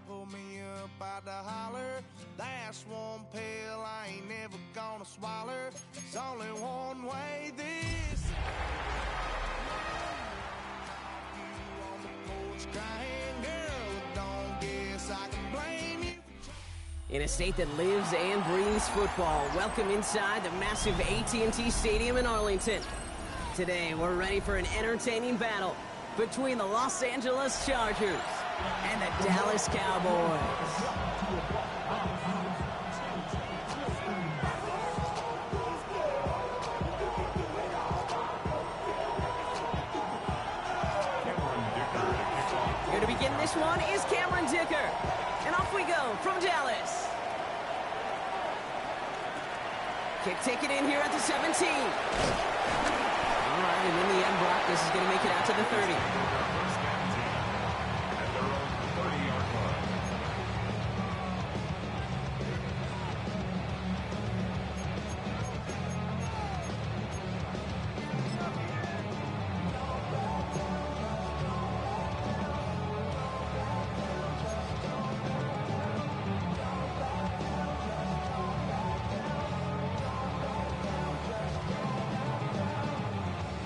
Pull me up by the holler. That's one pill I ain't never gonna swallow. It's only one way this. You on the porch crying, girl, don't guess I can blame you. In a state that lives and breathes football, welcome inside the massive AT&T Stadium in Arlington. Today, we're ready for an entertaining battle between the Los Angeles Chargers and the Dallas Cowboys. Here to begin this one is Cameron Dicker. And off we go from Dallas. Kick taken in here at the 17. All right, and in the end, Brock, this is going to make it out to the 30.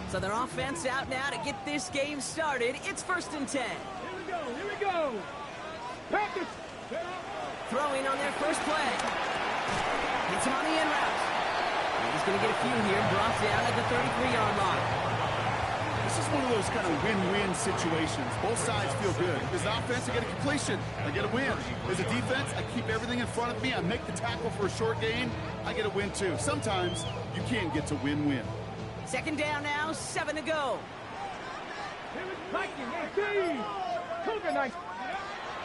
So their offense out now to get this game started. It's 1st and 10. Here we go. Practice. Throwing on their first play. Hits him on the in route. And he's going to get a few here, brought down at the 33-yard line. This is one of those kind of win-win situations. Both sides feel good. As an offense, I get a completion. I get a win. As a defense, I keep everything in front of me. I make the tackle for a short gain. I get a win, too. Sometimes you can get to win-win. 2nd down now, 7 to go.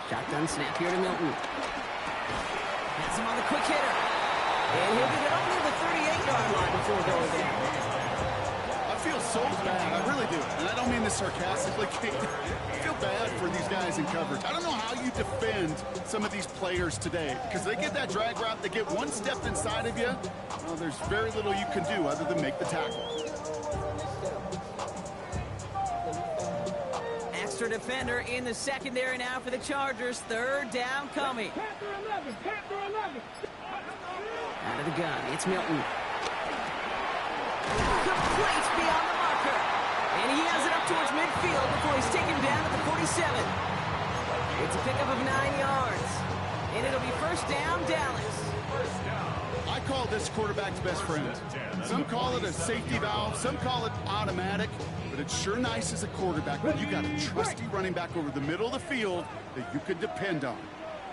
Shotgun snap here to Milton. That's him on the quick hitter. And he'll get it over the 38-yard line before going down. I feel so bad. I really do. And I don't mean this sarcastically. I feel bad for these guys in coverage. I don't know how you defend some of these players today. Because they get that drag route, they get one step inside of you. Well, there's very little you can do other than make the tackle. Extra defender in the secondary now for the Chargers. 3rd down coming. Out of the gun, it's Milton. Complete beyond the marker. And he has it up towards midfield before he's taken down at the 47. It's a pickup of 9 yards. And it'll be 1st down, Dallas. I call this quarterback's best friend. Some call it a safety valve, some call it automatic, but it's sure nice as a quarterback when you got a trusty running back over the middle of the field that you can depend on.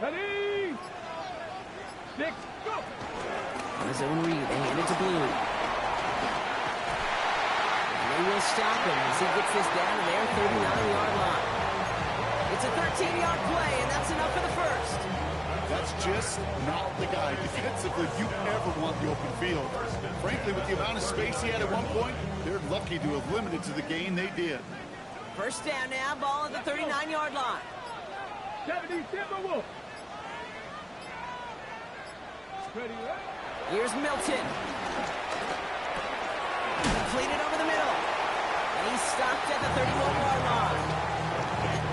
Ready? 6, go! On his own read, they hand it to Blue. And they will stop him as he gets this down to their 39-yard line. It's a 13-yard play, and that's enough for the 1st. That's just not the guy defensively you ever want the open field. Frankly, with the amount of space he had at one point, they're lucky to have limited to the gain they did. 1st down now, ball at the 39-yard line. 70, Timberwolf. Ready, right? Here's Milton. Completed over the middle. And he's stopped at the 31-yard line.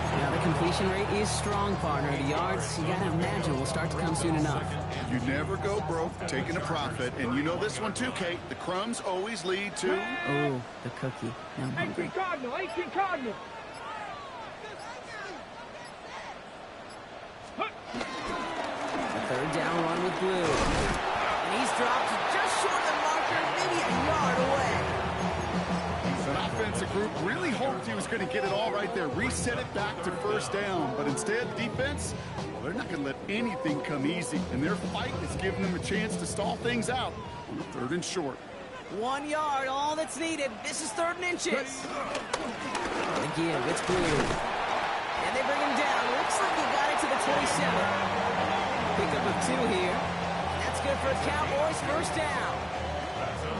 Now the completion rate is strong, partner. The yards, you gotta imagine, will start to come soon enough. You never go broke taking a profit, and you know this one too, Kate. The crumbs always lead to... Oh, the cookie. Now I'm hungry. 18 Cardinal. A 3rd down run with Blue. And he's dropped just short of the marker, maybe a yard away. An offensive group really hoped he was going to get it all right there, reset it back to 1st down, but instead, defense, well, they're not going to let anything come easy, and their fight is giving them a chance to stall things out on the 3rd and short. 1 yard, all that's needed. This is 3rd and inches. Again, it's Blue. And they bring him down. Looks like he got it to the 27. Pickup of 2 here. That's good for Cowboys. 1st down.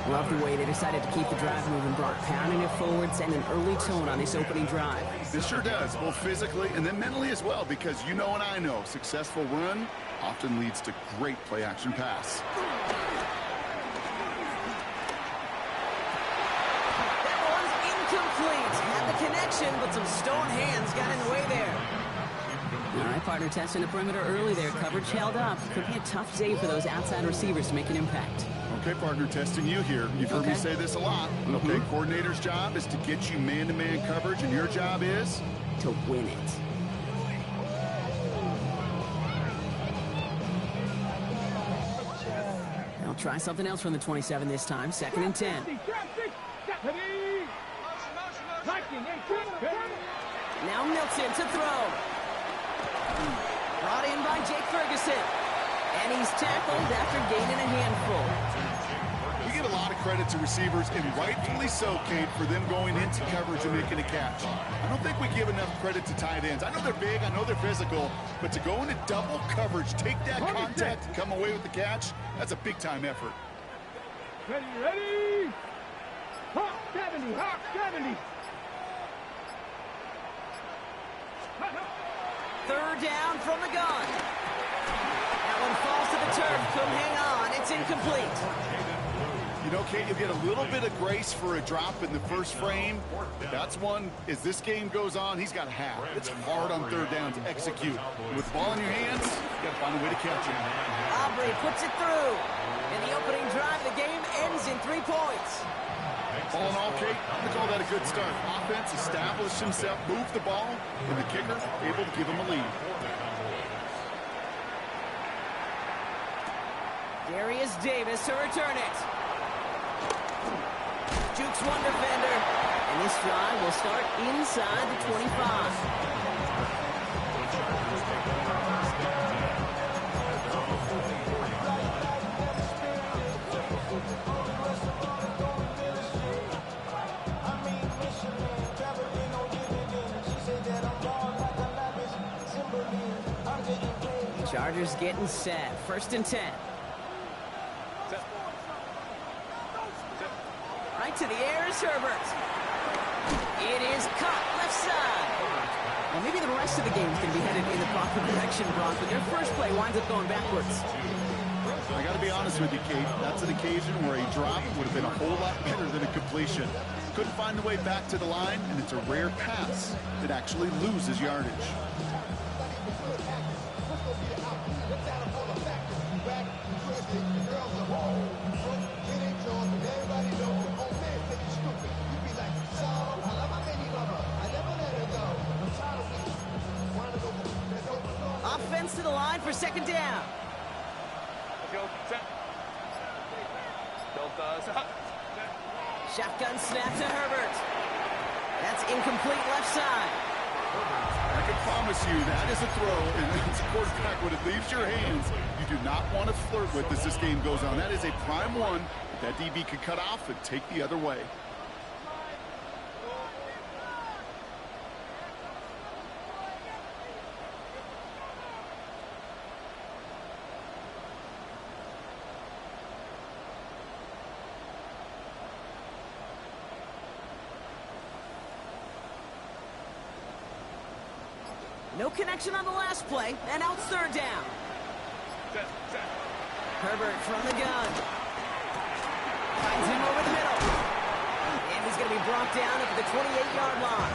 Love the way they decided to keep the drive moving, Brock, pounding it forward, sending an early tone on this opening drive. This sure does, both physically and then mentally as well, because you know and I know, successful run often leads to great play-action pass. That one's incomplete. possession, but some stone hands got in the way there. All right, partner, testing the perimeter early there. Coverage held up. Could be a tough day for those outside receivers to make an impact. Okay, partner, testing you here. You've heard me say this a lot. Okay, coordinator's job is to get you man-to-man coverage, and your job is? To win it. They'll try something else from the 27 this time. 2nd and 10. Now Milton to throw. Brought in by Jake Ferguson. And he's tackled after gaining a handful. You give a lot of credit to receivers, and rightfully so, Kate, for them going into coverage and making a catch. I don't think we give enough credit to tight ends. I know they're big, I know they're physical, but to go into double coverage, take that contact, and come away with the catch, that's a big-time effort. Ready? Hawk 70, Hawk 70. 3rd down from the gun. That one falls to the turf. Couldn't hang on. It's incomplete. You know, Kate, you get a little bit of grace for a drop in the first frame. That's one, as this game goes on, he's got a half. It's hard on 3rd down to execute. With the ball in your hands, you got to find a way to catch it. Aubrey puts it through. And the opening drive of the game ends in 3 points. All in all, Kate, I'm going to call that a good start. Offense established himself, moved the ball, and the kicker able to give him a lead. Darius Davis to return it. Jukes one defender. And this drive will start inside the 25. Chargers getting set. 1st and 10. Right to the air is Herbert. It is caught left side. Well, maybe the rest of the game is going to be headed in the proper direction, Brock, but their first play winds up going backwards. I got to be honest with you, Kate. That's an occasion where a drop would have been a whole lot better than a completion. Couldn't find the way back to the line, and it's a rare pass that actually loses yardage. Offense to the line for 2nd down. Shotgun snap to Herbert. That's incomplete left side. I can promise you that is a throw, and as a quarterback, when it leaves your hands, you do not want to flirt with as this game goes on. That is a prime one that DB could cut off and take the other way. No connection on the last play, and now it's 3rd down. Herbert from the gun. Finds him over the middle. And he's going to be brought down at the 28-yard line.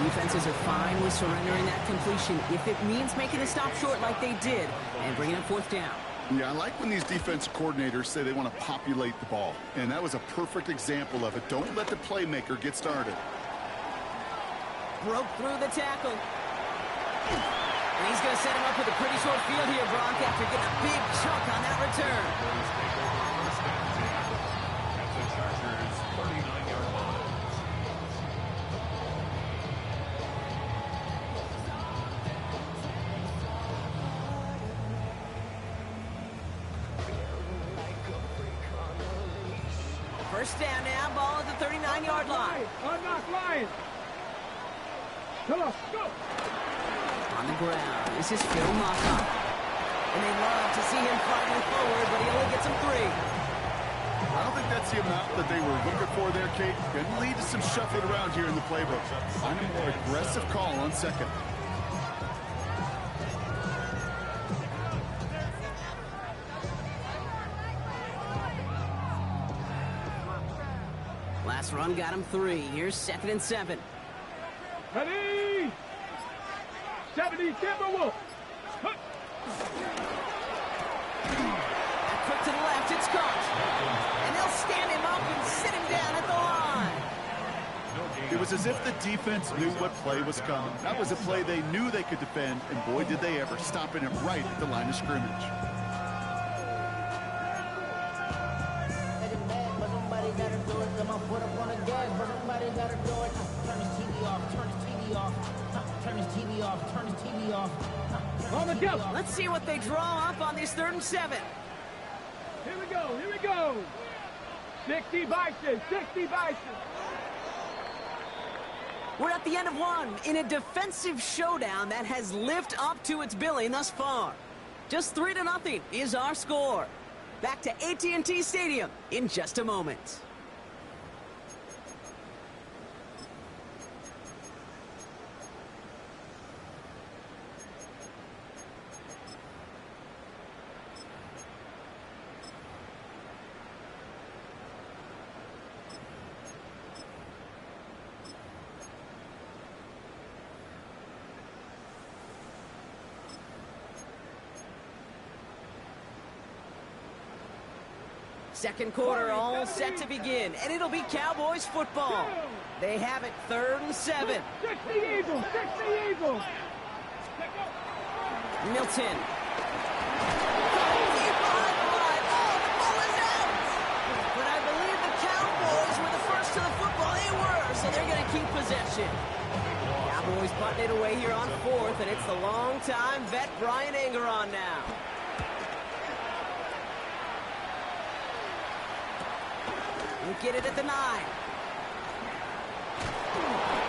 Defenses are fine with surrendering that completion if it means making a stop short like they did and bringing up 4th down. Yeah, I like when these defensive coordinators say they want to populate the ball, and that was a perfect example of it. Don't let the playmaker get started. Broke through the tackle. And he's going to set him up with a pretty short field here, Brock, after getting a big chunk on that return. First down now, ball at the 39-yard line. Unlock Lions. Come on, go. On the ground, this is Phil Mockup. And they love to see him fighting forward, but he only gets him 3. I don't think that's the amount that they were looking for there, Kate. Going to lead to some shuffling around here in the playbook. Find a more aggressive call on 2nd. Last run got him 3. Here's 2nd and 7. Ready? 70 Timberwolves. Quick to the left, it's caught. And they'll stand him up and sit him down at the line. It was as if the defense knew what play was coming. That was a play they knew they could defend, and boy, did they ever, stopping it right at the line of scrimmage. On the go. Let's see what they draw up on this 3rd and 7. Here we go. Here we go. 60 Bison. 60 Bison. We're at the end of one in a defensive showdown that has lived up to its billing thus far. Just 3-0 is our score. Back to AT&T Stadium in just a moment. Second quarter all set to begin, and it'll be Cowboys football. They have it 3rd and 7. 60 Eagles. 60 Eagles. Milton. Deep behind the line. Oh, the ball is out. But I believe the Cowboys were the first to the football. They were, so they're going to keep possession. Cowboys putting it away here on 4th, and it's the long-time vet Brian Engeron now. We'll get it at the 9.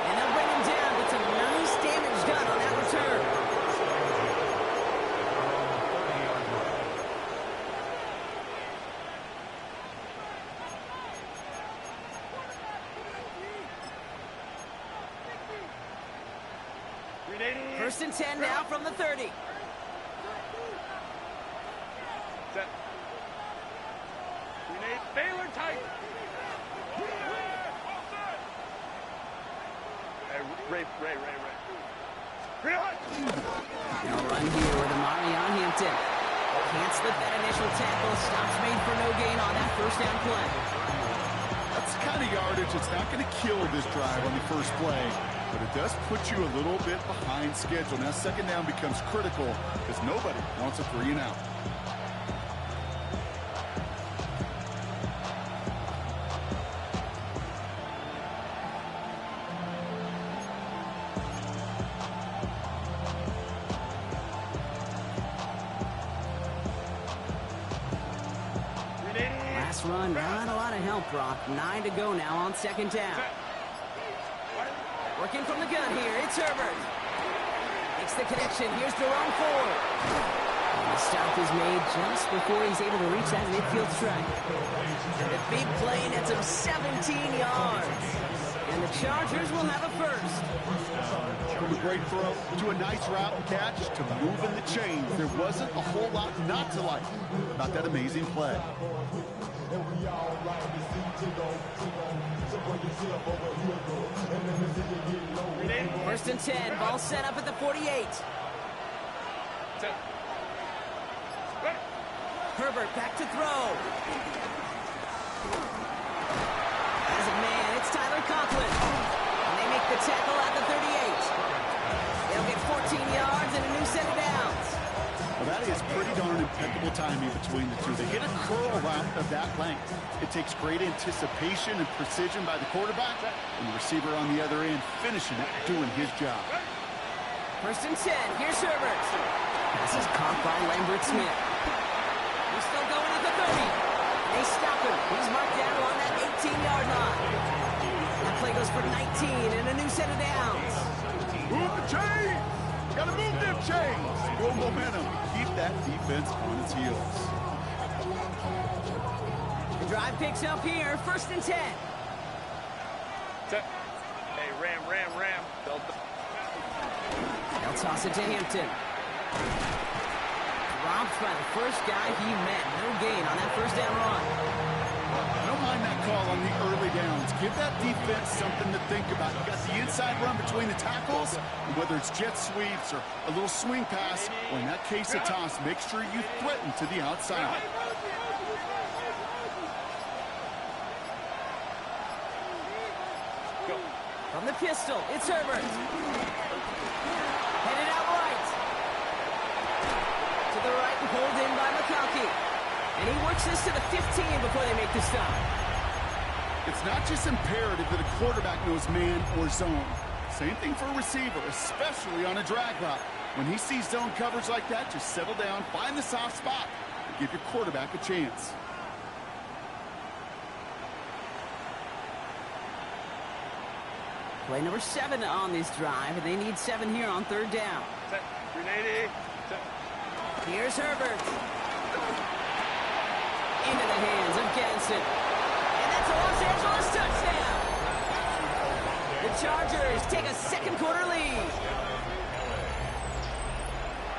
And they'll bring him down, but some nice damage done on that return. First and 10 now from the 30. Set. Baylor tight. Ray. They'll run here with Amari on Hampton. Can't slip that initial tackle. Stops made for no gain on that first down play. That's the kind of yardage that's not going to kill this drive on the first play, but it does put you a little bit behind schedule. Now second down becomes critical because nobody wants a 3 and out. Run, not a lot of help, Brock. 9 to go now on second down. Working from the gun here, it's Herbert. Makes the connection, here's Jerome Ford. And the stop is made just before he's able to reach that midfield strike. The big play nets him 17 yards. And the Chargers will have a first. From a great throw to a nice route and catch to moving the chains. There wasn't a whole lot not to like about that amazing play. First and 10, ball set up at the 48. Herbert back to throw. As a man, it's Tyler Conklin. And they make the tackle at the 38. They'll get 14 yards and a new set of downs. Well, that is pretty darn impeccable timing between the two. They hit a curl route of that length. It takes great anticipation and precision by the quarterback, and the receiver on the other end finishing it, doing his job. First and 10, here's Herbert. This is caught by Lambert Smith. He's still going at the 30. They stop him. He's marked down on that 18-yard line. That play goes for 19 and a new set of downs. Move the chains! Gotta move them chains! Build momentum. Keep that defense on its heels. The drive picks up here. First and 10. Set. Hey, Ram. They'll toss it to Hampton. Dropped by the first guy he met. No gain on that first down run. I don't mind that call on the early downs. Give that defense something to think about. You got the inside run between the tackles, and whether it's jet sweeps or a little swing pass, or in that case a toss, make sure you threaten to the outside. From the pistol, it's Herbert. Headed out right. To the right and pulled in by McConkey. And he works this to the 15 before they make the stop. It's not just imperative that a quarterback knows man or zone. Same thing for a receiver, especially on a drag route. When he sees zone coverage like that, just settle down, find the soft spot, and give your quarterback a chance. Play number 7 on this drive, and they need 7 here on third down. Set. 380. Set. Here's Herbert. Into the hands of Ganson. And that's a Los Angeles touchdown. The Chargers take a second quarter lead.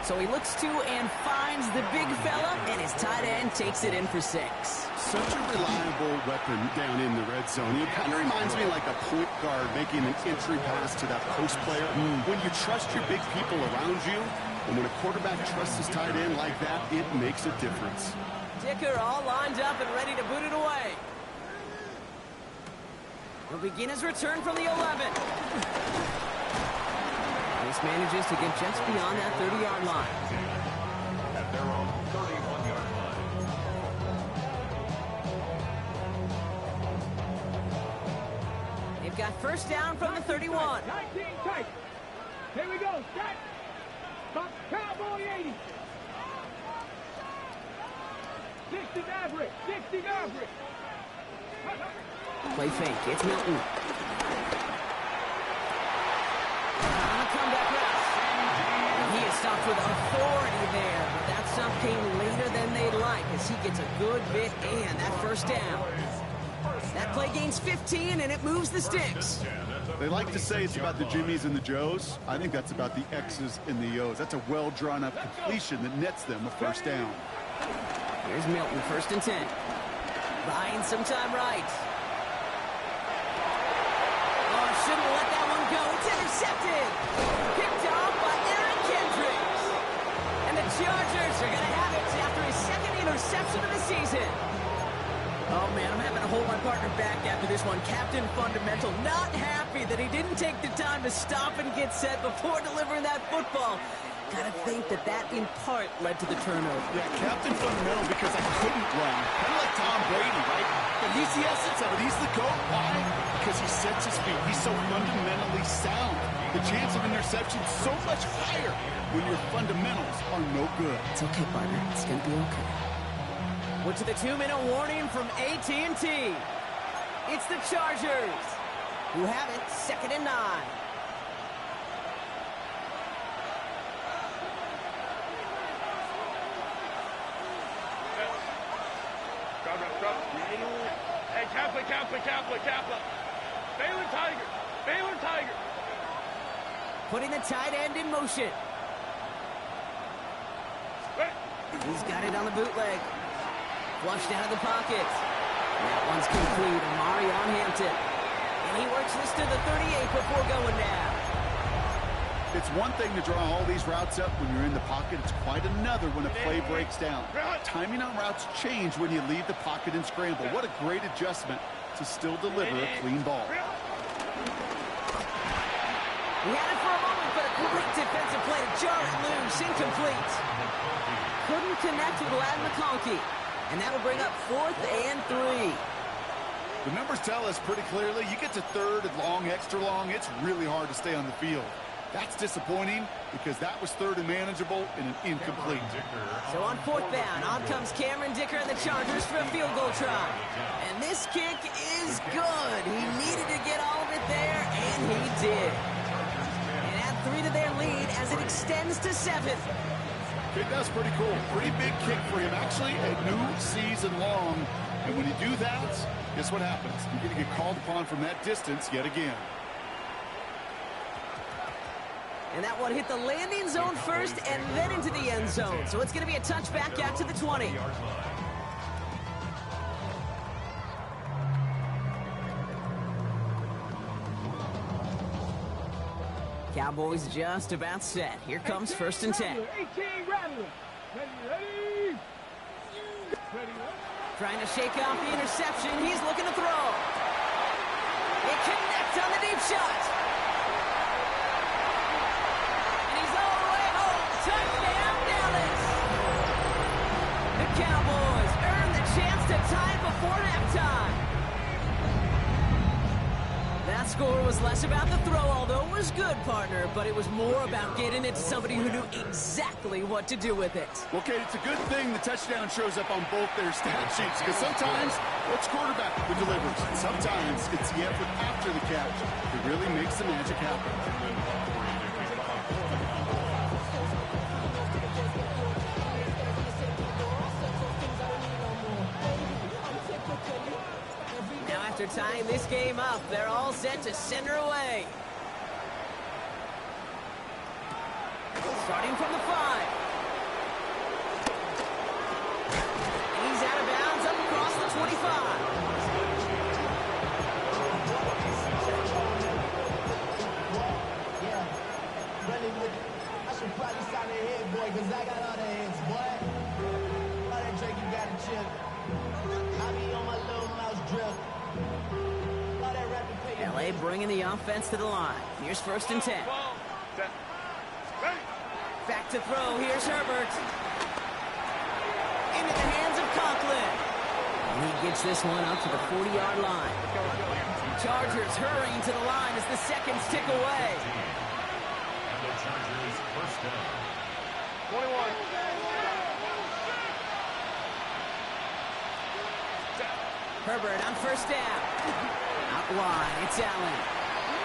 So he looks to and finds the big fella, and his tight end takes it in for 6. Such a reliable weapon down in the red zone. It kind of reminds me like a point guard making an entry pass to that post player. When you trust your big people around you, and when a quarterback trusts his tight end like that, it makes a difference. Dicker all lined up and ready to boot it away. He'll begin his return from the 11. This manages to get just beyond that 30-yard line. At their own 31-yard line. They've got first down from the 31. 19 tight. Here we go. Set. Top Cowboy 80. 60 Maverick. 60 Maverick. Play fake. It's Milton. On the comeback route. He is stopped with authority there, but that stop came later than they'd like as he gets a good bit and that first down. That play gains 15, and it moves the sticks. They like to say it's about the Jimmies and the Joes. I think that's about the X's and the O's. That's a well-drawn-up completion that nets them a first down. Here's Milton, first and 10. Buying some time right. Oh, shouldn't let that one go. It's intercepted. Picked off by Eric Kendricks. And the Chargers are going to have it after his second interception of the season. Oh, man, I'm having to hold my partner back after this one. Captain Fundamental not happy that he didn't take the time to stop and get set before delivering that football. Gotta think that in part led to the turnover. Yeah, Captain Fundamental because I couldn't run. Kind of like Tom Brady, right? But he's the essence of it. He's the GOAT. Why? Because he sets his feet. He's so fundamentally sound. The chance of interception is so much higher when your fundamentals are no good. It's okay, partner. It's gonna be okay. We're to the 2-minute warning from AT&T. It's the Chargers who have it, 2nd and 9. Hey, Kaplan. Baylor Tiger. Putting the tight end in motion. He's got it on the bootleg. Flushed out of the pocket. That one's complete. Amari on Hampton. And he works this to the 38 before going down. It's one thing to draw all these routes up when you're in the pocket. It's quite another when a play breaks down. Timing on routes change when you leave the pocket and scramble. What a great adjustment to still deliver a clean ball. He had it for a moment, but a great defensive play to jar it loose. Incomplete. Couldn't connect with Lad McConkey. And that'll bring up 4th and 3. The numbers tell us pretty clearly, you get to 3rd and long, extra long, it's really hard to stay on the field. That's disappointing because that was 3rd and manageable and an incomplete. So on 4th down, on comes Cameron Dicker and the Chargers for a field goal try. And this kick is good. He needed to get all of it there, and he did. And add 3 to their lead as it extends to 7. Okay, that's pretty cool. Pretty big kick for him. Actually, a new season long. And when you do that, guess what happens? You're going to get called upon from that distance yet again. And that one hit the landing zone first and then into the end zone. So it's going to be a touchback out to the 20. Cowboys just about set. Here comes 1st and 10. 18 Rattler. Ready. Trying to shake off the interception. He's looking to throw. It connects on the deep shot. And he's all the way home. Touchdown, Dallas. The Cowboys earn the chance to tie before halftime. That score was less about the throw, although it was good, partner, but it was more about getting it to somebody who knew exactly what to do with it. Okay, it's a good thing the touchdown shows up on both their stat sheets, because sometimes it's quarterback who delivers. Sometimes it's the effort after the catch that really makes the magic happen. After tying this game up, they're all set to send her away. Starting from the 5. He's out of bounds up across the 25. Yeah, running with it. I should probably sign a head, boy, because I got all the heads, boy. All that Drake, you got to chill. I be on my little mouse drill. LA bringing the offense to the line. Here's 1st and 10. Back to throw. Here's Herbert. Into the hands of Conklin. And he gets this one up to the 40-yard line. Chargers hurrying to the line as the seconds tick away. And the Chargers first down. 21. Herbert on 1st down. Out wide, it's Allen.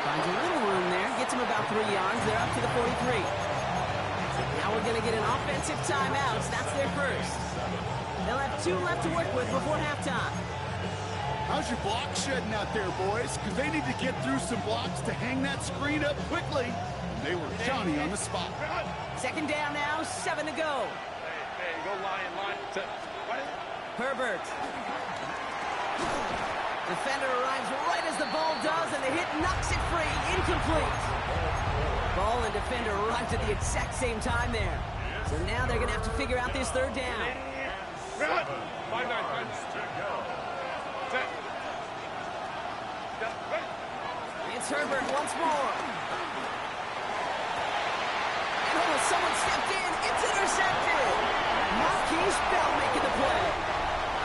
Finds a little room there, gets him about 3 yards. They're up to the 43. Now we're going to get an offensive timeout. That's their first. They'll have 2 left to work with before halftime. How's your block shedding out there, boys? Because they need to get through some blocks to hang that screen up quickly. They were Johnny on the spot. 2nd down now, 7 to go. Hey, go line. Herbert. Defender arrives right as the ball does, and the hit knocks it free. Incomplete. Ball and defender arrived at the exact same time there. So now they're going to have to figure out this 3rd down. 5-9. It's Herbert once more. And someone stepped in. It's intercepted. Marquise Bell making the play.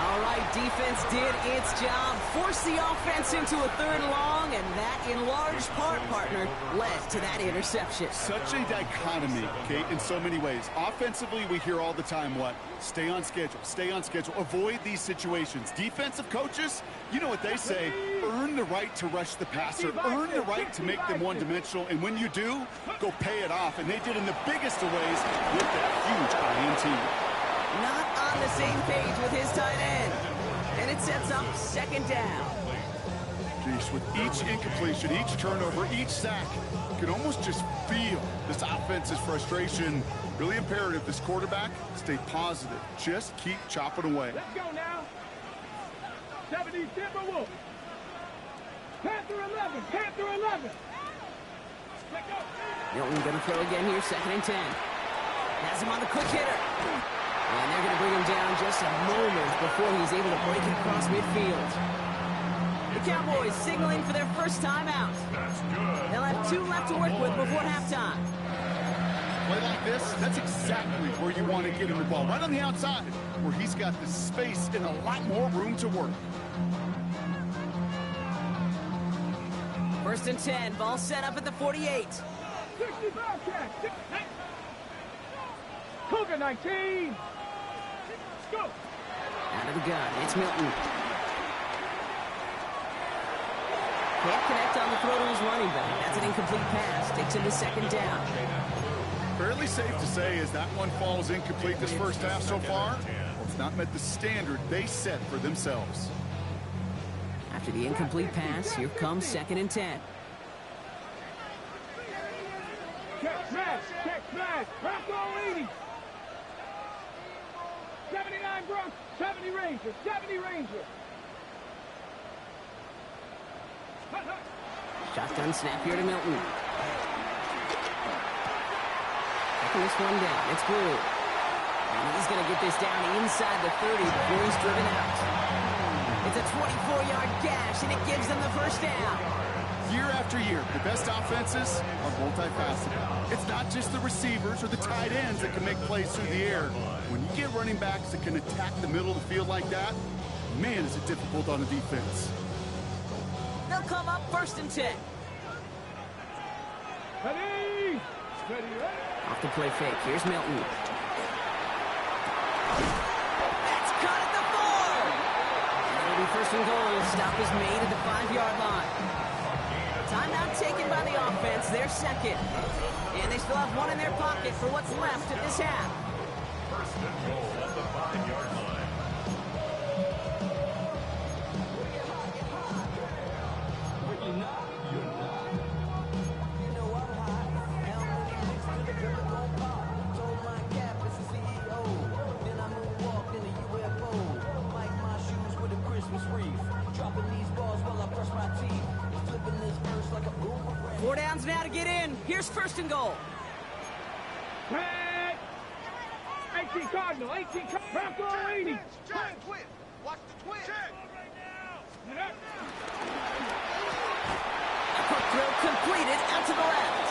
All right, defense did its job, forced the offense into a 3rd and long, and that, in large part, partner, led to that interception. Such a dichotomy, Kate, in so many ways. Offensively, we hear all the time what? Stay on schedule, avoid these situations. Defensive coaches, you know what they say, earn the right to rush the passer, earn the right to make them one-dimensional, and when you do, go pay it off. And they did in the biggest of ways with that huge INT. Not on the same page with his tight end. And it sets up 2nd down. Geez, with each incompletion, each turnover, each sack, you can almost just feel this offense's frustration. Really imperative, this quarterback, stay positive. Just keep chopping away. Let's go now. 70 Timberwolves. Panther 11. Let's go. Milton going to throw again here, 2nd and 10. Has him on the quick hitter. And they're going to bring him down just a moment before he's able to break it across midfield. The Cowboys signaling for their first timeout. They'll have 2 left to work with before halftime. Play like this, that's exactly where you want to get him the ball. Right on the outside, where he's got the space and a lot more room to work. 1st and 10, ball set up at the 48. 65 catch. Cougar 19. Go. Out of the gun, it's Milton. Can't connect on the throw to his running back. That's an incomplete pass. Takes him to 2nd down. Fairly safe to say as that one falls incomplete this first half so far, well, it's not met the standard they set for themselves. After the incomplete pass, here comes 2nd and 10. Check smash. Bronco 80. 79 Bronco. 70 Ranger. Shotgun snap here to Milton. tracking this one down. It's Blue. And he's going to get this down inside the 30 before he's driven out. It's a 24-yard gash, and it gives them the first down. Year after year, the best offenses are multifaceted. It's not just the receivers or the tight ends that can make plays through the air. When you get running backs that can attack the middle of the field like that, man, is it difficult on a defense. They'll come up 1st and 10. Ready? Ready, ready. Off the play fake. Here's Milton. That's caught at the 4. And it'll be 1st and goal. Stop is made at the 5-yard line. Timeout taken by the offense. They're second. And they still have one in their pocket for what's left of this half. 1st and goal at the 5-yard line. Four downs now to get in. Here's 1st and goal. Red. 18 Cardinal, 18 Bronco 80. Twin. Watch the twin. A quick throw completed out to the left.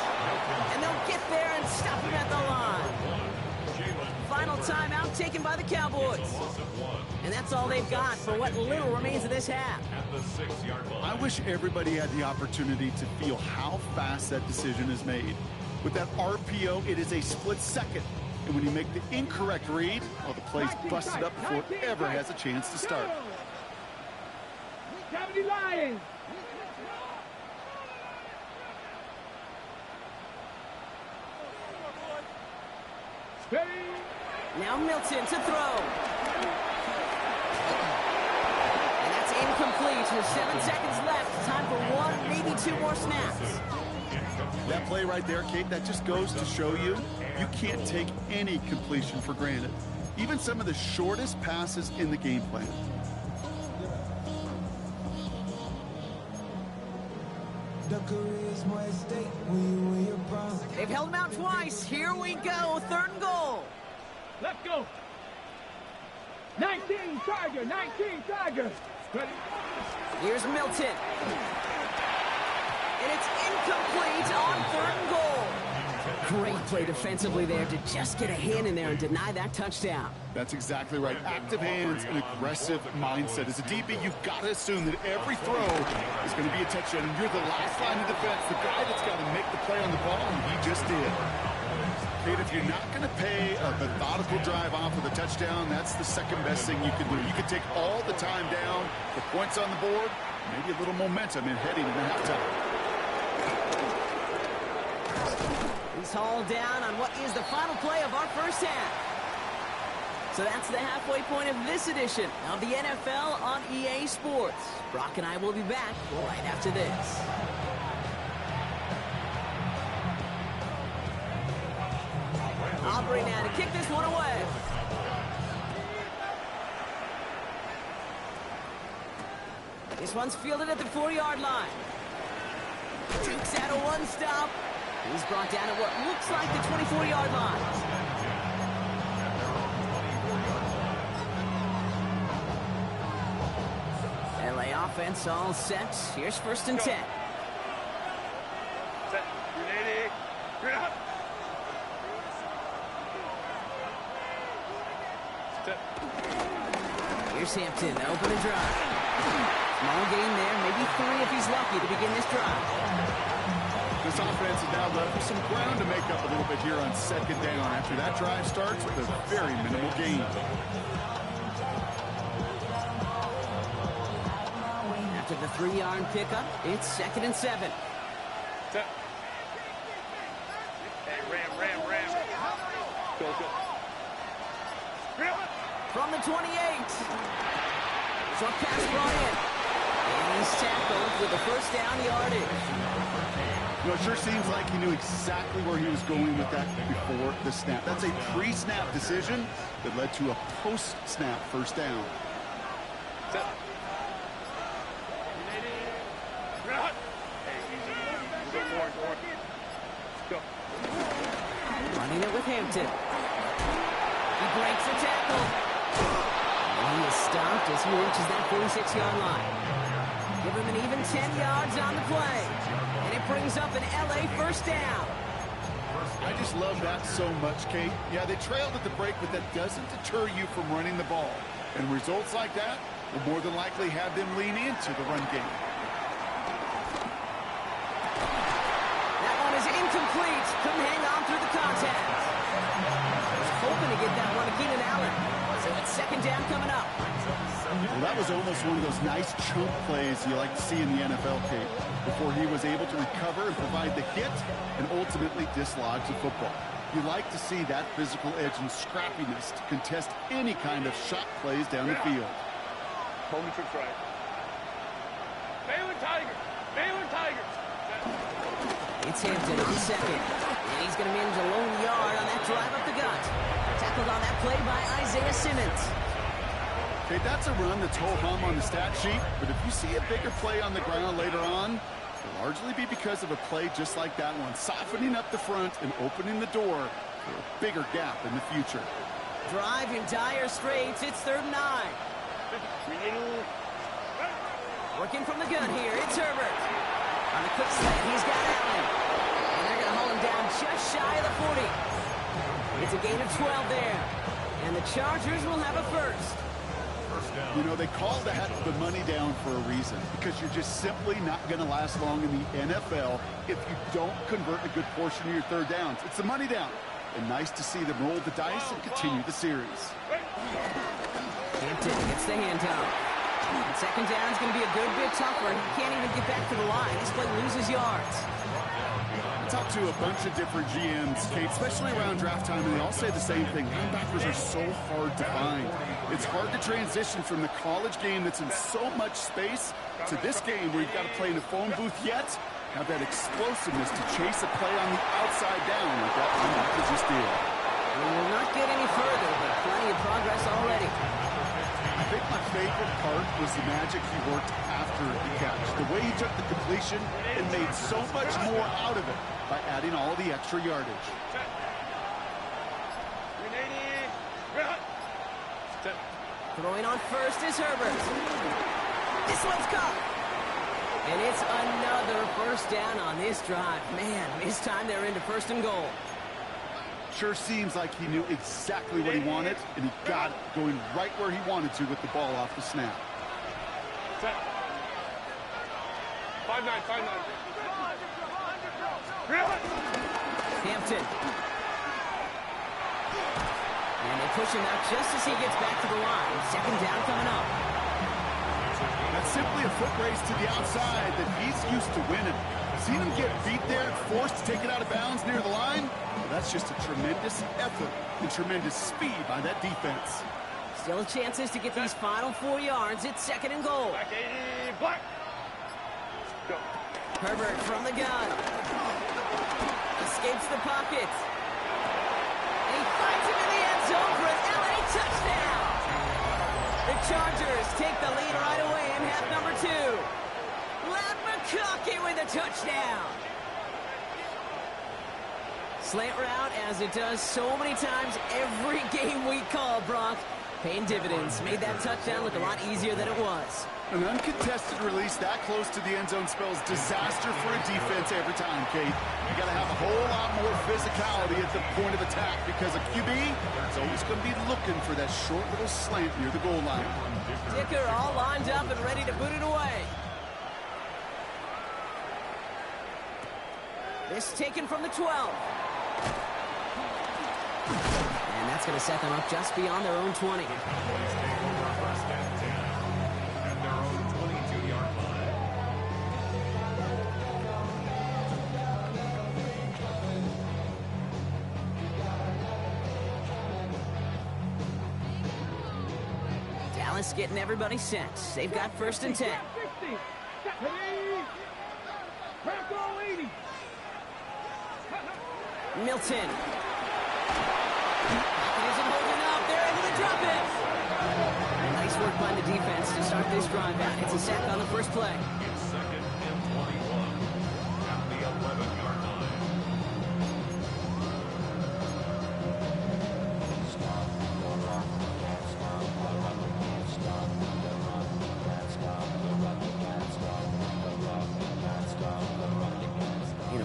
And they'll get there and stop him at the line. Final timeout taken by the Cowboys. And that's all they've got for what little remains of this half. At the 6-yard line. I wish everybody had the opportunity to feel how fast that decision is made. With that RPO, it is a split second. And when you make the incorrect read, well, the play's busted up before it ever has a chance to start. 70 Lions. Ready? Now Milton to throw. And that's incomplete with 7 seconds left. Time for 1, maybe 2 more snaps. That play right there, Kate, that just goes to show you, you can't take any completion for granted. Even some of the shortest passes in the game plan. They've held him out twice. Here we go. 3rd and goal. Let's go. 19 Tiger, 19 Tiger. Ready? Here's Milton. And it's incomplete on 3rd and goal. Great play defensively there to just get a hand in there and deny that touchdown. That's exactly right. Active hands and aggressive mindset. As a DB, you've got to assume that every throw is going to be a touchdown. And you're the last line of defense, the guy that's got to make the play on the ball, and he just did. Kate, if you're not going to pay a methodical drive off with a touchdown, that's the second best thing you can do. You can take all the time down, the points on the board, maybe a little momentum in heading into halftime. He's hauled down on what is the final play of our first half. So that's the halfway point of this edition of the NFL on EA Sports. Brock and I will be back right after this. Aubrey now to kick this one away. This one's fielded at the 4-yard line. Dukes out a one-stop. He's brought down at what looks like the 24-yard line. LA offense all set. Here's 1st and 10. Set. Ready? Get up. Set. Here's Hampton, open and drive. Small gain there, maybe 3 if he's lucky to begin this drive. This offense is now left with some ground to make up a little bit here on 2nd down after that drive starts with a very minimal gain. After the 3-yard pickup, it's 2nd and 7. Set. Hey, ram. Go. From the 28. Short pass brought in. And he's tackled with the 1st down yardage. You know, it sure seems like he knew exactly where he was going with that before the snap. That's a pre-snap decision that led to a post-snap 1st down. Set. Running it with Hampton. He breaks the tackle. And he is stopped as he reaches that 46-yard line. Give him an even 10 yards on the play. And it brings up an LA first down. I just love that so much, Kate. Yeah, they trailed at the break, but that doesn't deter you from running the ball. And results like that will more than likely have them lean into the run game. That one is incomplete. Couldn't hang on through the contact. Was hoping to get that one to Keenan Allen. So it's second down coming up. Well, that was almost one of those nice chunk plays you like to see in the NFL, Kate, before he was able to recover and provide the hit and ultimately dislodge the football. You like to see that physical edge and scrappiness to contest any kind of shot plays down the field. Homie trips right. Baylor Tigers! Baylor Tigers! It's Hampton at the second. And he's going to manage a lone yard on that drive up the gut. Tackled on that play by Isaiah Simmons. Okay, that's a run that's ho-hum on the stat sheet, but if you see a bigger play on the ground later on, it'll largely be because of a play just like that one, softening up the front and opening the door for a bigger gap in the future. Drive in dire straits. It's 3rd and 9. Working from the gun here. It's Herbert. On the quick slant, he's got Allen. And they're going to haul him down just shy of the 40. It's a gain of 12 there. And the Chargers will have a first. You know, they call that the money down for a reason, because you're just simply not going to last long in the NFL if you don't convert a good portion of your third downs. It's the money down. And nice to see them roll the dice and continue the series. Hampton gets the handoff. And second down is going to be a good bit tougher. He can't even get back to the line. This play loses yards. I talked to a bunch of different GMs, Kate, especially around draft time, and they all say the same thing. Linebackers are so hard to find. It's hard to transition from the college game that's in so much space to this game where you've got to play in a phone booth yet have that explosiveness to chase a play on the outside down like that linebacker just did. We will not get any further, but plenty of progress already. I think my favorite part was the magic he worked after the catch. The way he took the completion and made so much more out of it by adding all the extra yardage. Throwing on first is Herbert. This one's caught. And it's another first down on this drive. Man, this time they're into 1st and goal. Sure seems like he knew exactly what he wanted, and he got it going right where he wanted to with the ball off the snap. 5-9. Hampton. And they push him out just as he gets back to the line. Second down coming up. That's simply a foot race to the outside that he's used to winning. Seen him get beat there and forced to take it out of bounds near the line? Well, that's just a tremendous effort and tremendous speed by that defense. Still chances to get these final 4 yards. It's 2nd and goal. Black 80, black. Go. Herbert from the gun. Escapes the pocket. And he finds him in the end zone for an LA touchdown. The Chargers take the lead right away in half number 2. Ladd McConkey with a touchdown. Slant route, as it does so many times every game we call, Brock. Paying dividends. Made that touchdown look a lot easier than it was. An uncontested release that close to the end zone spells disaster for a defense every time, Kate. You got to have a whole lot more physicality at the point of attack because a QB is always going to be looking for that short little slant near the goal line. Dicker all lined up and ready to boot it away. This taken from the 12. And that's going to set them up just beyond their own 20. Dallas getting everybody set. They've got 1st and 10. 60. Crack all 80. Milton. He isn't holding up. They're able to drop it. Nice work by the defense to start this drive out. It's a sack on the first play. It's 2nd and 21 at the 11-yard line.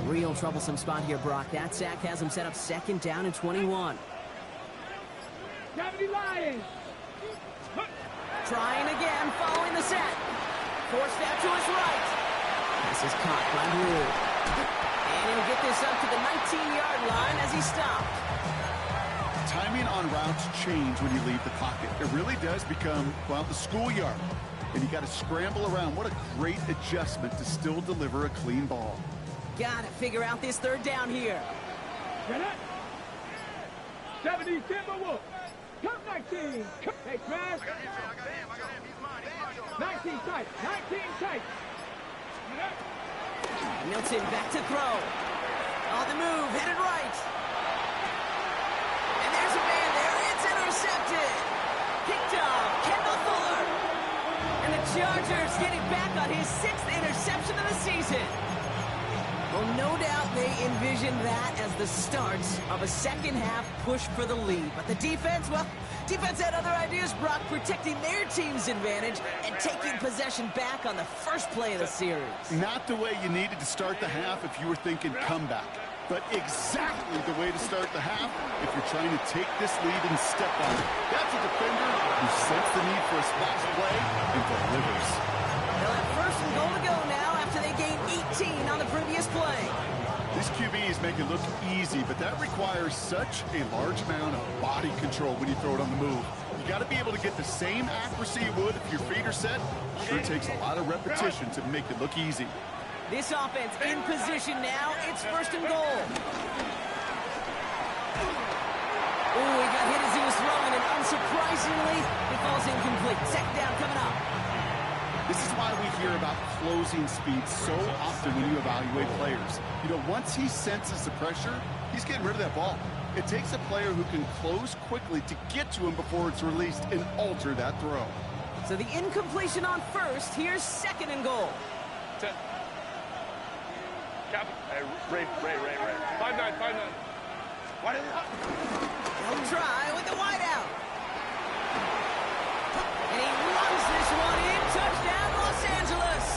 Real troublesome spot here, Brock. That sack has him set up 2nd down and 21. 70 Lions. Trying again, following the set. Forced out to his right. This is caught by Blue. And he'll get this up to the 19-yard line as he stopped. Timing on routes change when you leave the pocket. It really does become, well, the schoolyard. And you got to scramble around. What a great adjustment to still deliver a clean ball. Got to figure out this 3rd down here. Get it. 70 Timberwolves. Come 19. Hey, Trash. 19 tight. 19 tight. Milton back to throw. On the move, headed right. And there's a man there. It's intercepted. Picked off Kendall Fuller. And the Chargers getting back on his 6th interception of the season. Well, no doubt they envisioned that as the start of a second-half push for the lead. But the defense, well, defense had other ideas, Brock, protecting their team's advantage and taking possession back on the first play of the series. Not the way you needed to start the half if you were thinking comeback, but exactly the way to start the half if you're trying to take this lead and step on it. That's a defender who sensed the need for a splash play and delivers. They'll have 1st and goal to go now after they gained 18 on the previous play. These QBs make it look easy, but that requires such a large amount of body control when you throw it on the move. You got to be able to get the same accuracy you would if your feet are set. Sure takes a lot of repetition to make it look easy. This offense in position now. It's 1st and goal. Oh, he got hit as he was throwing, and unsurprisingly, it falls incomplete. 2nd down coming up. This is why we hear about closing speed so often when you evaluate players. You know, once he senses the pressure, he's getting rid of that ball. It takes a player who can close quickly to get to him before it's released and alter that throw. So the incompletion on 1st. Here's 2nd and goal. Ray. 5'9". Why did He'll try with the wide out. And he runs this one in. Touchdown, Los Angeles.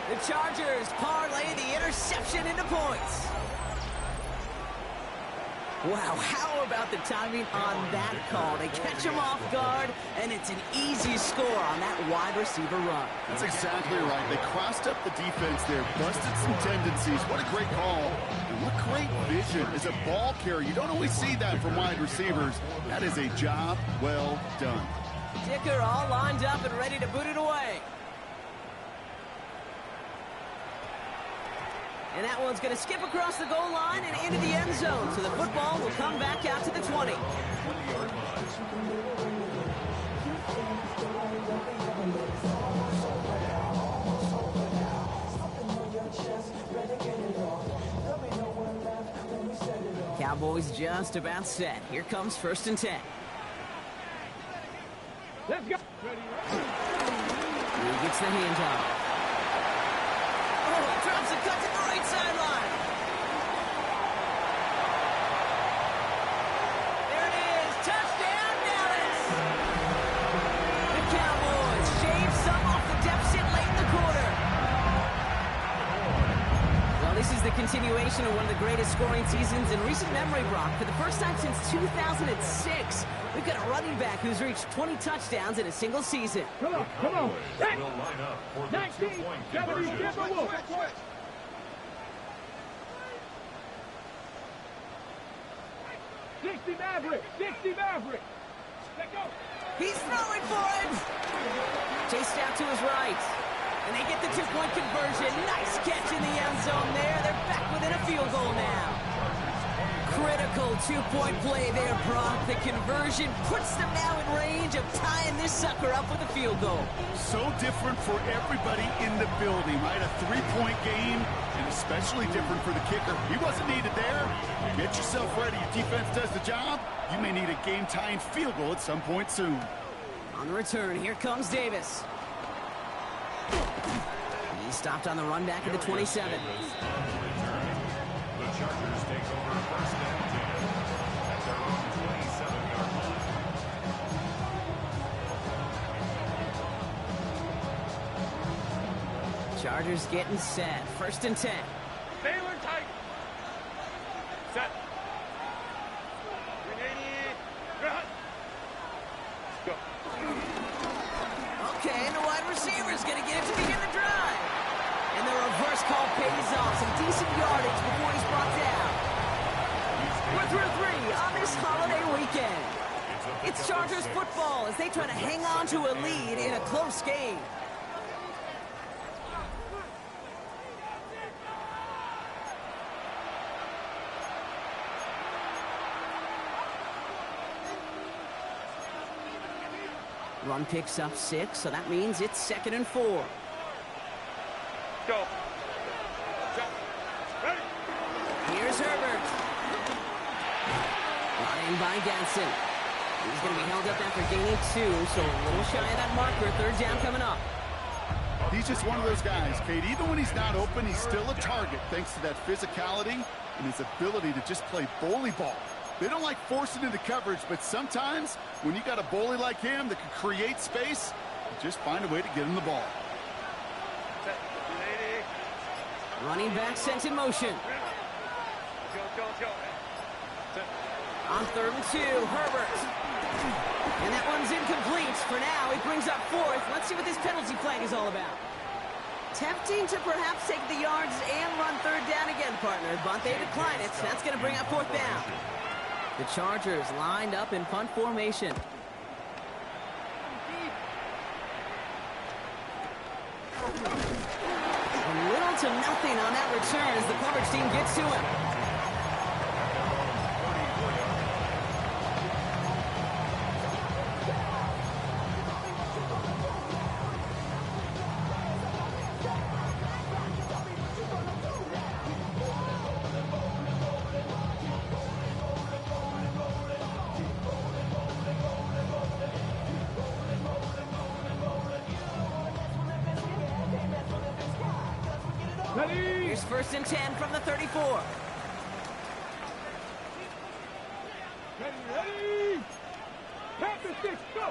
The Chargers parlay the interception into points. Wow, how about the timing on that call? They catch him off guard, and it's an easy score on that wide receiver run. That's exactly right. They crossed up the defense there, busted some tendencies. What a great call. And what great vision as a ball carrier. You don't always see that from wide receivers. That is a job well done. Dicker all lined up and ready to boot it away. And that one's going to skip across the goal line and into the end zone. So the football will come back out to the 20. Cowboys just about set. Here comes 1st and 10. Let's go. He gets the handoff. Oh, drops a cut to the right sideline. There it is. Touchdown, Dallas. The Cowboys shave some off the deficit late in the quarter. Well, this is the continuation of one of the greatest scoring seasons in recent memory, Brock. For the first time since 2006, we've got a running back who's reached 20 touchdowns in a single season. Come on. Will line up for the 19, two-point 70 conversion. Timberwolves. 60 Maverick. 60 Maverick. Let go. He's throwing for it. Chased out to his right. And they get the two-point conversion. Nice catch in the end zone there. They're back within a field goal now. Critical two-point play there, Brock. The conversion puts them now in range of tying this sucker up with a field goal. So different for everybody in the building, right? A three-point game, and especially different for the kicker. He wasn't needed there. Get yourself ready. Your defense does the job. You may need a game-tying field goal at some point soon. On the return, here comes Davis. He stopped on the run back at the 27. The Chargers take over 1st and 10 at their own 27-yard line. Chargers getting set. 1st and 10. Sailor tight. Set. 380. Let's go. Okay, and the wide receiver's going to get it to begin the drive. And the reverse call pays off. Some decent yardage before he's brought down. We're through 3 on this holiday weekend. It's Chargers football as they try to hang on to a lead in a close game. Run picks up 6, so that means it's 2nd and 4. Go. Ready. Here's Herbert. Running by Ganson. He's going to be held up after gaining 2, so a little shy of that marker. 3rd down coming up. He's just one of those guys, Kate. Even when he's not open, he's still a target thanks to that physicality and his ability to just play bully ball. They don't like forcing into coverage, but sometimes when you got a bully like him that can create space, you just find a way to get him the ball. Running back sent in motion. Go. On 3rd and 2, Herbert. And that one's incomplete. For now, he brings up 4th. Let's see what this penalty flag is all about. Tempting to perhaps take the yards and run 3rd down again, partner, but they decline it. That's going to bring up 4th down. The Chargers lined up in punt formation. Little to nothing on that return as the coverage team gets to him. Here's 1st and 10 from the 34. Ready. Pass the 6. Go.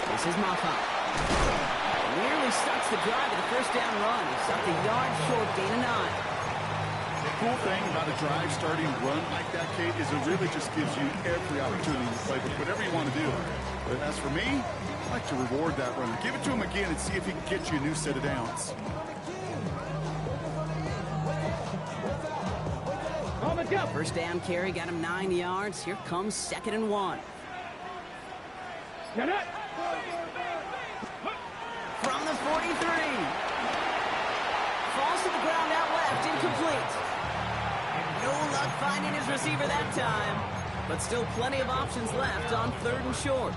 This is Moffat. Nearly starts the drive with a 1st down run. He stopped a yard short, gain of 9. The cool thing about a drive starting run like that, Kate, is it really just gives you every opportunity to play with whatever you want to do. But as for me, I like to reward that runner. Give it to him again and see if he can get you a new set of downs. Go. 1st down carry got him 9 yards. Here comes 2nd and 1. Get it. From the 43. Falls to the ground out left, incomplete. No luck finding his receiver that time, but still plenty of options left on 3rd and short.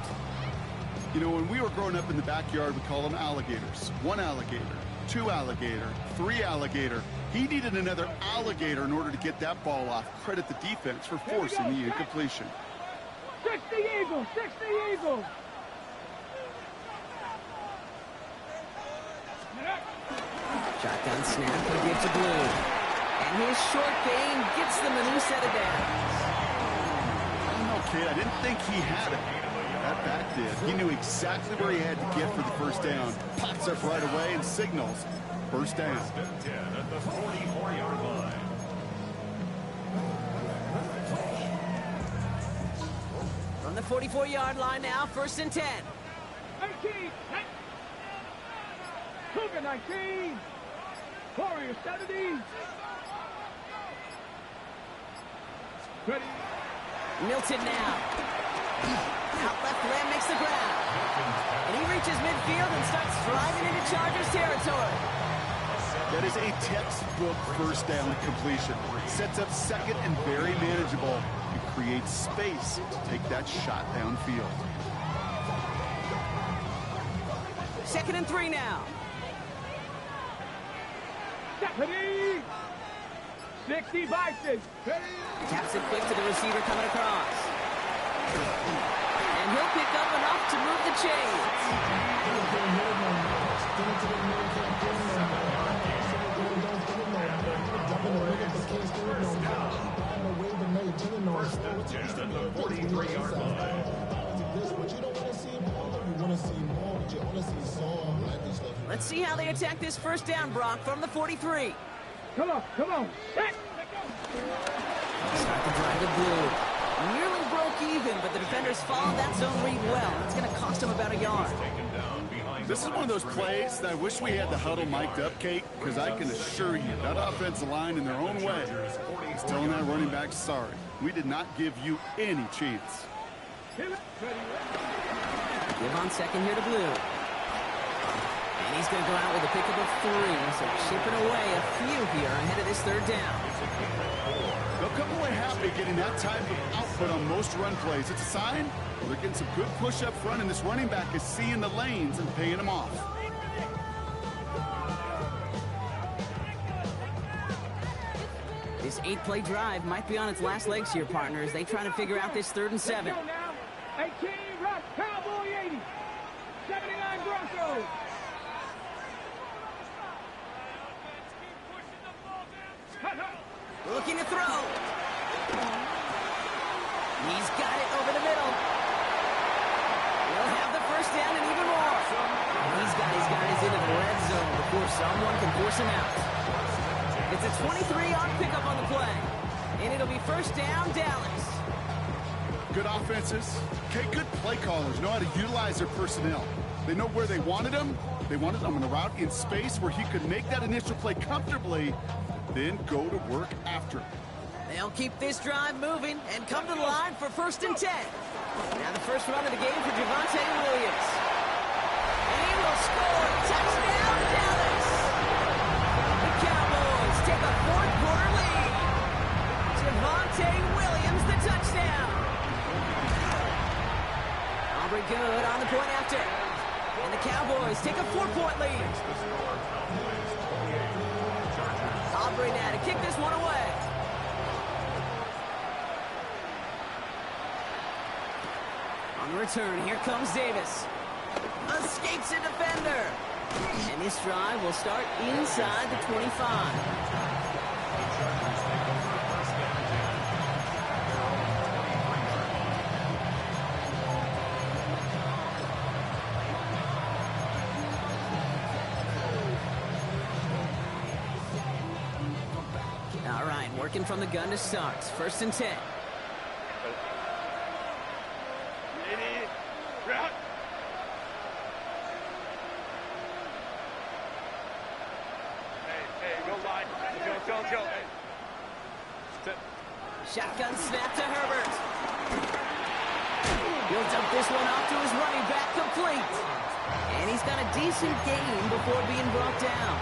You know, when we were growing up in the backyard, we call them alligators. 1 alligator, 2 alligator, 3 alligator. He needed another alligator in order to get that ball off. Credit the defense for forcing the incompletion. 60 Eagles. 60 Eagles. Shotgun snap, he'll give to Blue. And his short gain gets them a new set of downs. I don't know, kid. I didn't think he had it. That back did. He knew exactly where he had to get for the 1st down. Pops up right away and signals 1st down. At the 44-yard line. From the 44-yard line now, 1st and 10. 19. Cougar 19. Warrior 70. Ready. Milton now. Out left, Lamb makes the ground. And he reaches midfield and starts driving into Chargers territory. That is a textbook 1st down completion. Sets up 2nd and very manageable. It creates space to take that shot downfield. 2nd and 3 now. Ready. 60 Bison. Ready. Taps it quick to the receiver coming across. And he'll pick up enough to move the chains. First and 10 at the 43-yard line. Let's see how they attack this 1st down, Brock, from the 43. Come on. Set. Start the drive to blue. Nearly broke even, but the defenders followed that zone read well. It's going to cost them about a yard. This is one of those plays that I wish we had the huddle mic'd up, Kate, because I can assure you that offensive line in their own way is telling that running back, sorry, we did not give you any chance. Give on second here to blue. And he's going to go out with a pickup of 3, so chipping away a few here ahead of this third down. They'll come away happy getting that type of output on most run plays. It's a sign they're getting some good push up front, and this running back is seeing the lanes and paying them off. This 8-play drive might be on its last legs here, partners. They try to figure out this 3rd and 7. 18, rush, Cowboy 80. 79 Broncos. Looking to throw. He's got it over the middle. He'll have the first down and even more. He's got his guys into the red zone before someone can force him out. It's a 23-yard pickup on the play. And it'll be first down, Dallas. Good offenses. Okay, good play callers know how to utilize their personnel. They know where they wanted him. They wanted him on a route in space where he could make that initial play comfortably, then go to work after it. They'll keep this drive moving and come to the line for 1st and 10. Now the first run of the game for Javonte Williams. And he will score. Touchdown, Dallas. The Cowboys take a 4th-quarter lead. Javonte Williams, the touchdown. Aubrey good on the point after. And the Cowboys take a 4-point lead. Aubrey now to kick this one away. On the return, here comes Davis. Escapes a defender. And this drive will start inside the 25. All right, working from the gun to start. 1st and 10. Shotgun snap to Herbert. He'll dump this one off to his running back, complete. And he's got a decent gain before being brought down.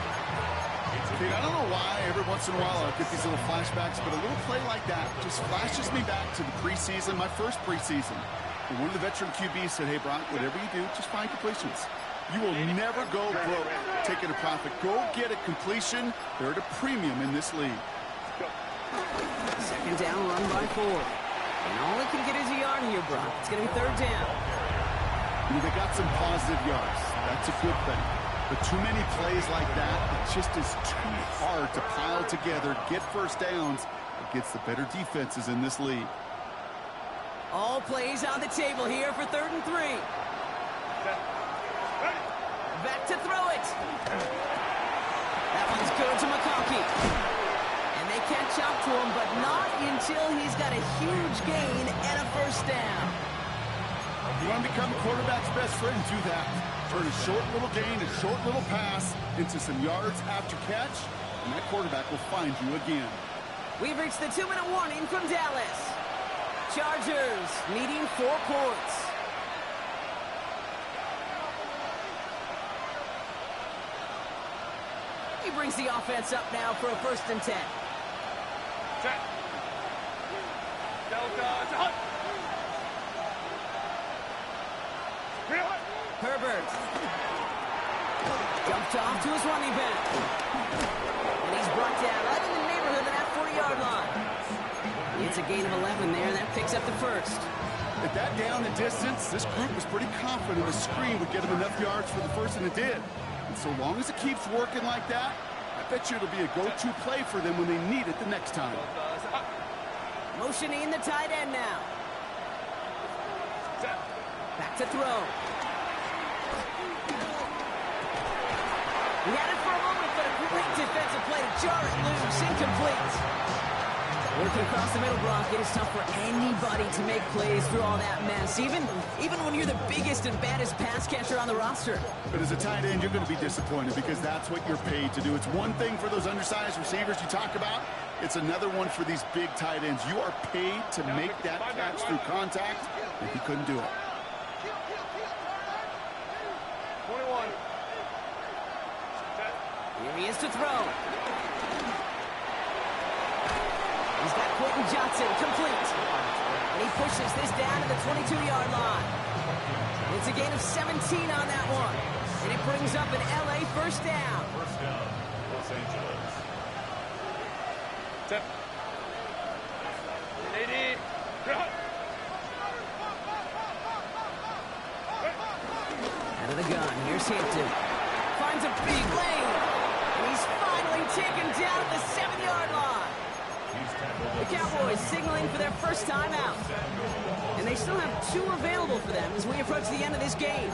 Dude, I don't know why every once in a while I get these little flashbacks, but a little play like that just flashes me back to the preseason, my first preseason. And one of the veteran QBs said, hey, Brock, whatever you do, just find completions. You will never go broke taking a profit. Go get a completion. They're at a premium in this league. 2nd down, run by 4. And all he can get is a yard here, Brock. It's going to be 3rd down. I mean, they got some positive yards. That's a good thing. But too many plays like that, it just is too hard to pile together, get first downs against the better defenses in this league. All plays on the table here for 3rd and 3. Back to throw it. That one's good to McConkey. And they catch up to him, but not until he's got a huge gain and a first down. You want to become a quarterback's best friend, do that. Turn a short little gain, a short little pass into some yards after catch, and that quarterback will find you again. We've reached the 2-minute warning from Dallas. Chargers needing 4 points. He brings the offense up now for a 1st and 10. Check. Delta. Herbert. Dumped off to his running back. And he's brought down right in the neighborhood of that 40-yard line. It's a gain of 11 there, and that picks up the 1st. At that down the distance, this group was pretty confident the screen would get him enough yards for the 1st, and it did. And so long as it keeps working like that, I bet you it'll be a go-to play for them when they need it the next time. Motioning the tight end now. Back to throw. He had it for a moment, but a great defensive play to jar it loose. Incomplete. Working across the middle, Brock, it is tough for anybody to make plays through all that mess, even when you're the biggest and baddest pass catcher on the roster. But as a tight end, you're going to be disappointed because that's what you're paid to do. It's one thing for those undersized receivers you talk about. It's another one for these big tight ends. You are paid to make that catch through contact, and he couldn't do it. 21. Here he is to throw. He's got Quentin Johnson, complete. And he pushes this down to the 22-yard line. It's a gain of 17 on that one. And it brings up an LA first down. First down, Los Angeles. Step. 80. Out of the gun, here's Hampton. Finds a big lane. And he's finally taken down at the 7-yard line. The Cowboys signaling for their first time out. And they still have 2 available for them as we approach the end of this game.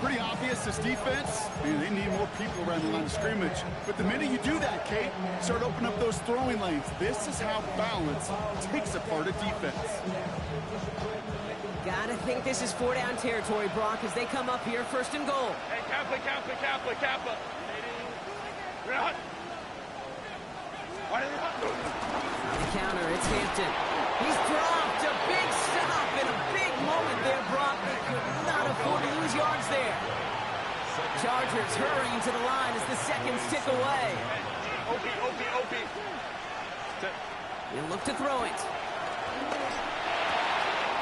Pretty obvious, this defense, they need more people around the line of scrimmage. But the minute you do that, Kate, start opening up those throwing lanes. This is how balance takes apart a defense. Gotta think this is 4-down territory, Brock, as they come up here first and goal. Hey, Kappa. On the counter, it's Hampton. He's dropped a big stop in a big moment there, Brock. They could not afford to lose yards there. Chargers hurrying to the line as the seconds tick away. OP. He'll look to throw it.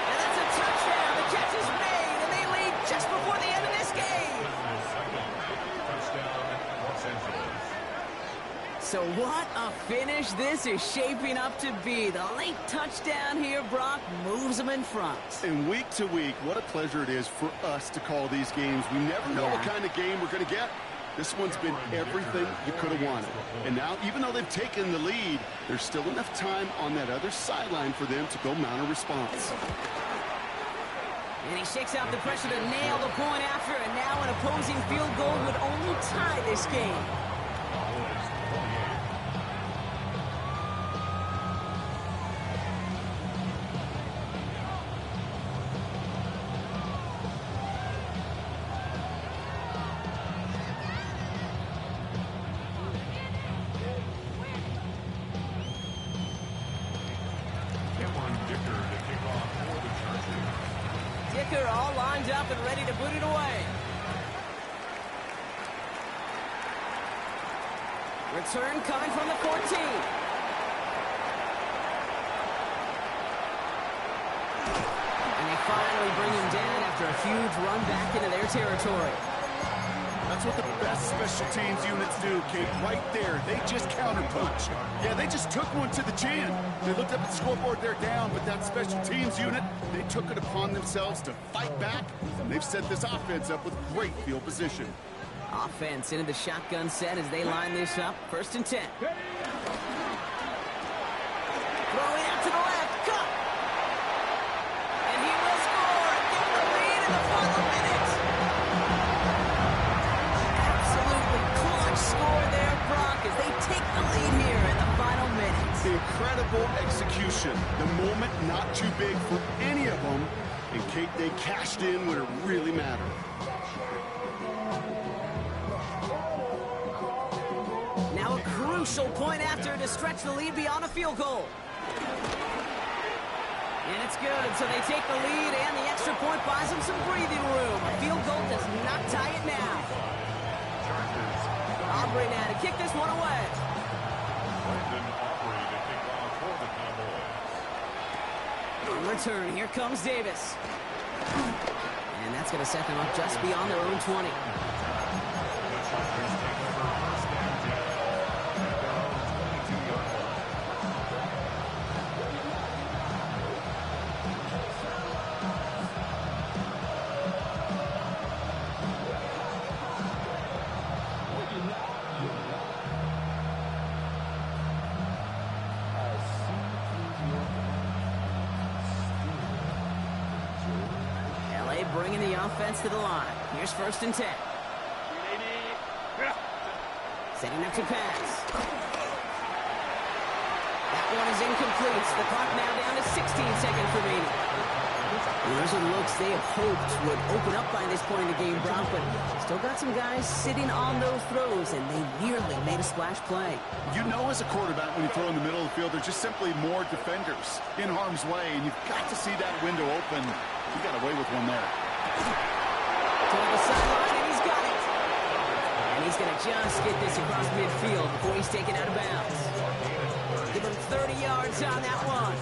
And that's a touchdown. The catch is made, and they lead just before the end of this game. Touchdown, Los Angeles. So what a finish this is shaping up to be. The late touchdown here, Brock, moves them in front. And week to week, what a pleasure it is for us to call these games. We never know what kind of game we're going to get. This one's been everything you could have wanted. And now, even though they've taken the lead, there's still enough time on that other sideline for them to go mount a response. And he shakes out the pressure to nail the point after, and now an opposing field goal would only tie this game. Dicker all lined up and ready to boot it away. Return coming from the 14. And they finally bring him down after a huge run back into their territory. That's what the best special teams units do, Kate. Right there, they just counterpunch. Yeah, they just took one to the chin. They looked up at the scoreboard, they're down, but that special teams unit, they took it upon themselves to fight back, and they've set this offense up with great field position. Offense into the shotgun set as they line this up. 1st and 10. Throwing out to the left, cut. And he will score. Give the lead in the final minute. Absolutely clutch score there, Brock, as they take the lead here in the final minutes. Incredible execution. The moment not too big for any of them, and Kate, they cashed in when it really mattered. Now a crucial point after to stretch the lead beyond a field goal. And it's good, so they take the lead, and the extra point buys them some breathing room. A field goal does not tie it now. Aubrey now to kick this one away. On return, here comes Davis. And that's going to set them up just beyond their own 20. Bringing the offense to the line. Here's 1st and 10. Setting up to pass. That one is incomplete. The clock now down to 16 seconds remaining. Those are looks they have hoped would open up by this point in the game, Brock, but still got some guys sitting on those throws, and they nearly made a splash play. You know as a quarterback when you throw in the middle of the field, there's just simply more defenders in harm's way, and you've got to see that window open. He got away with one there. Toward the sideline, and he's got it. And he's going to just get this across midfield before he's taken out of bounds. Give him 30 yards on that one.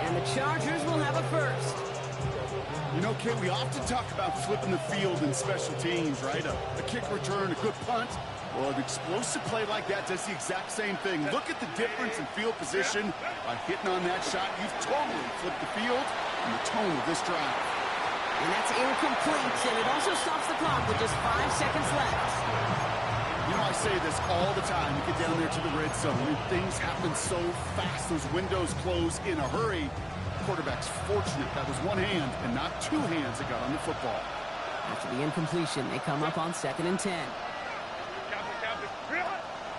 And the Chargers will have a first. You know, Kate, we often talk about flipping the field in special teams, right? A kick return, a good punt. Well, an explosive play like that does the exact same thing. Look at the difference in field position. By hitting on that shot, you've totally flipped the field and the tone of this drive. And that's incomplete, and it also stops the clock with just 5 seconds left. You know, I say this all the time. You get down there to the red zone, and things happen so fast. Those windows close in a hurry. Quarterback's fortunate that was one hand and not two hands that got on the football. After the incompletion, they come up on 2nd and 10.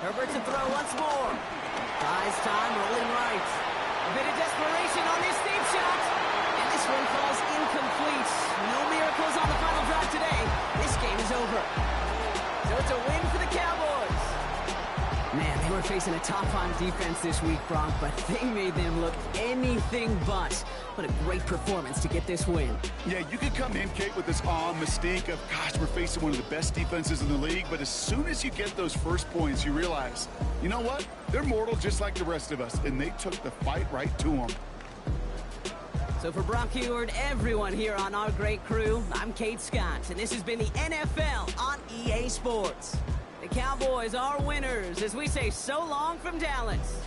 Herbert to throw once more. Buys time, rolling right. A bit of desperation on this deep shot. And this one falls incomplete. No miracles on the final drive today. This game is over. So it's a win for the Cowboys. Man, they were facing a top-5 defense this week, Brock, but they made them look anything but. What a great performance to get this win. Yeah, you could come in, Kate, with this mystique of, gosh, we're facing one of the best defenses in the league, but as soon as you get those first points, you realize, you know what? They're mortal just like the rest of us, and they took the fight right to them. So for Brock Heward, everyone here on our great crew, I'm Kate Scott, and this has been the NFL on EA Sports. The Cowboys are winners as we say so long from Dallas.